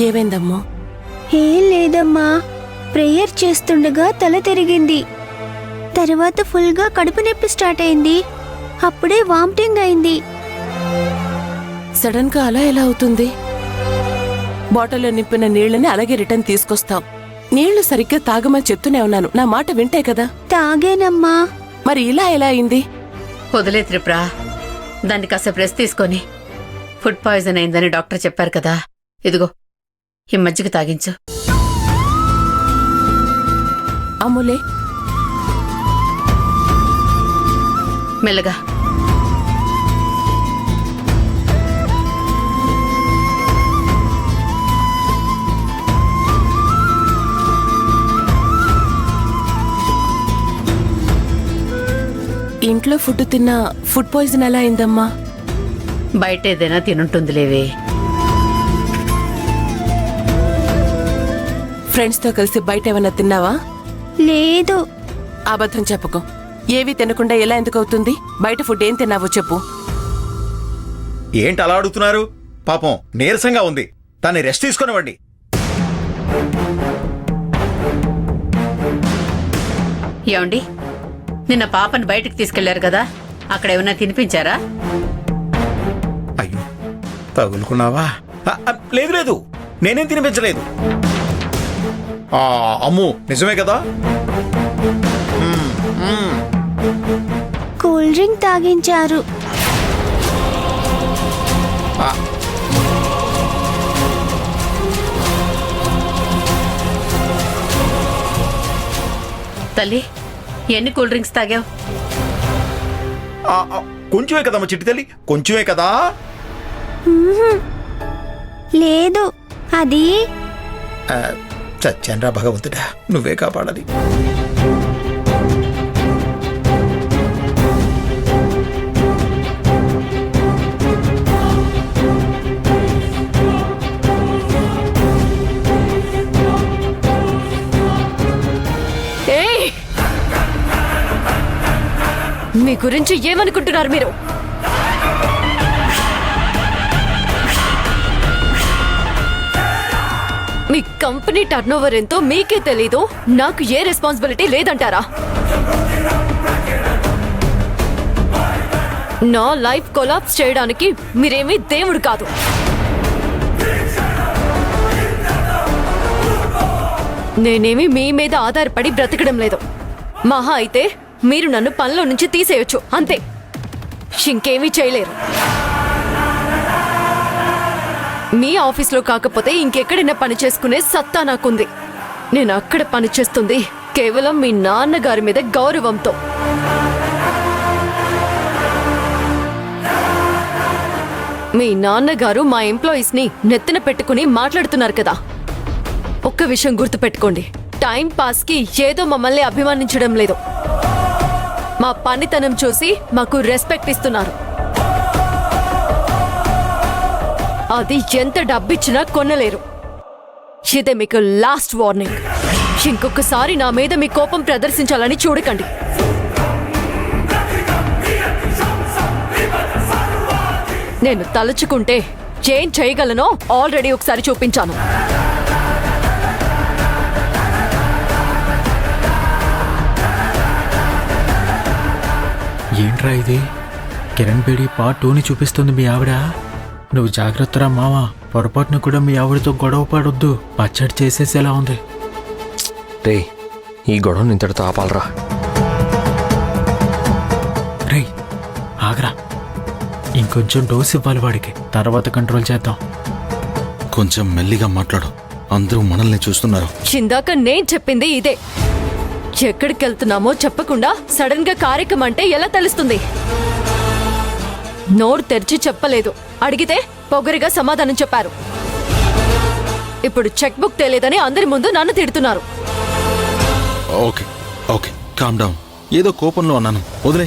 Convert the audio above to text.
ఏమైందమ్మో? ఏం లేదమ్మా, ప్రేయర్ చేస్తుండగా తల తిరిగింది. తర్వాత ఫుల్గా కడుపు నొప్పి స్టార్ట్ అయింది. అప్పుడే వామిటింగ్ అయింది. సడన్ గా అలా ఎలా అవుతుంది? బాటిల్లో నింపిన నీళ్లని అలాగే రిటర్న్ తీసుకొస్తాం. నీళ్లు సరిగ్గా తాగమని చెప్తూనే ఉన్నాను. నా మాట వింటే కదా. తాగేనమ్మా. మరి ఇలా ఎలా అయింది? వదిలే త్రిపుర, దాన్ని కాసేపు రెస్ట్ తీసుకొని. ఫుడ్ పాయిజన్ అయిందని డాక్టర్ చెప్పారు కదా. ఇదిగో ఈ మజ్జిగ తాగించు. అమ్ములే, మెల్లగా. ఇంట్లో ఫుడ్ తిన్నా ఫుడ్ పాయిజన్ ఎలా అయిందమ్మా? బయట ఏదైనా తినుంటుందిలేవే. ఫ్రెండ్స్ తో కలిసి బయట ఏమైనా తిన్నావా? లేదు. అబద్ధం చెప్పకు. ఏవీ తినకుండా ఎలా ఎందుకు అవుతుంది? బయట ఫుడ్ ఏం తిన్నావో చెప్పు. ఏంటి అలా అడుగుతున్నారు? పాపం నీరసంగా ఉంది, దాన్ని రెస్ట్ తీసుకునివ్వండి. ఏమండి, నిన్న పాపని బయటకు తీసుకెళ్లారు కదా, అక్కడ ఏమన్నా తినిపించారా? అయ్యో, తగులుకున్నావా? లేదు లేదు, నేనేం తినిపించలేదు. అమ్ము, నిజమే కదా? కూల్ డ్రింక్ తాగించారు. తల్లి, ఎన్ని కూల్ డ్రింక్స్ తాగావు? కొంచెమే కదమ్మా చిట్టి తల్లి, కొంచెమే కదా. లేదు, అది చచ్చాన్రా భగవంతుడా, నువ్వే కాపాడాలి. మీ గురించి ఏమనుకుంటున్నారు మీరు? మీ కంపెనీ టర్నోవర్ ఎంతో మీకే తెలీదు, నాకు ఏ రెస్పాన్సిబిలిటీ లేదంటారా? నా లైఫ్ కొలాప్స్ చేయడానికి మీరేమీ దేవుడు కాదు. నేనేమి మీ మీద ఆధారపడి బ్రతకడం లేదు. మహా అయితే మీరు నన్ను పనిలో నుంచి తీసేయొచ్చు, అంతే. ఇంకేమీ చేయలేరు. మీ ఆఫీస్లో కాకపోతే ఇంకెక్కడైనా పని చేసుకునే సత్తా నాకుంది. నేను అక్కడ పని చేస్తుంది కేవలం మీ నాన్నగారి మీద గౌరవంతో. మీ నాన్నగారు మా ఎంప్లాయీస్ ని నెత్తిన పెట్టుకుని మాట్లాడుతున్నారు కదా. ఒక్క విషయం గుర్తుపెట్టుకోండి, టైం పాస్ కి ఏదో మమ్మల్ని అభిమానించడం లేదు. మా పనితనం చూసి మాకు రెస్పెక్ట్ ఇస్తున్నారు. అది ఎంత డబ్బిచ్చినా కొనలేరు. ఇదే మీకు లాస్ట్ వార్నింగ్. ఇంకొకసారి నా మీద మీ కోపం ప్రదర్శించాలని చూడకండి. నేను తలుచుకుంటే ఏం చేయగలనో ఆల్రెడీ ఒకసారి చూపించాను. ఏంట్రా ఇది? కిరణ్ బేడి పార్ట్ 2ని చూపిస్తుంది మీ ఆవిడ. నువ్వు జాగ్రత్తరా మావా, పొరపాటున కూడా మీ ఆవిడతో గొడవ పడొద్దు. పచ్చడి చేసేసేలా ఉంది. రే, ఈ గొడవను ఇంతటితో ఆపాలరా. రే ఆగరా, ఇంకొంచెం డోస్ ఇవ్వాలి వాడికి, తర్వాత కంట్రోల్ చేద్దాం. కొంచెం మెల్లిగా మాట్లాడు, అందరూ మనల్ని చూస్తున్నారు. ఇందాక నేను చెప్పింది ఇదే. ఎక్కడికి వెళ్తున్నామో చెప్పకుండా సడన్ గా కార్యక్రమం అంటే ఎలా తెలుస్తుంది? నోరు తెరిచి చెప్పలేదు, అడిగితే పొగరిగా సమాధానం చెప్పారు. ఇప్పుడు చెక్ బుక్ తేలేదని అందరి ముందు నన్ను తిడుతున్నారు. Okay okay, calm down. ఏదో కోపంలో అన్నాను, వదిలే.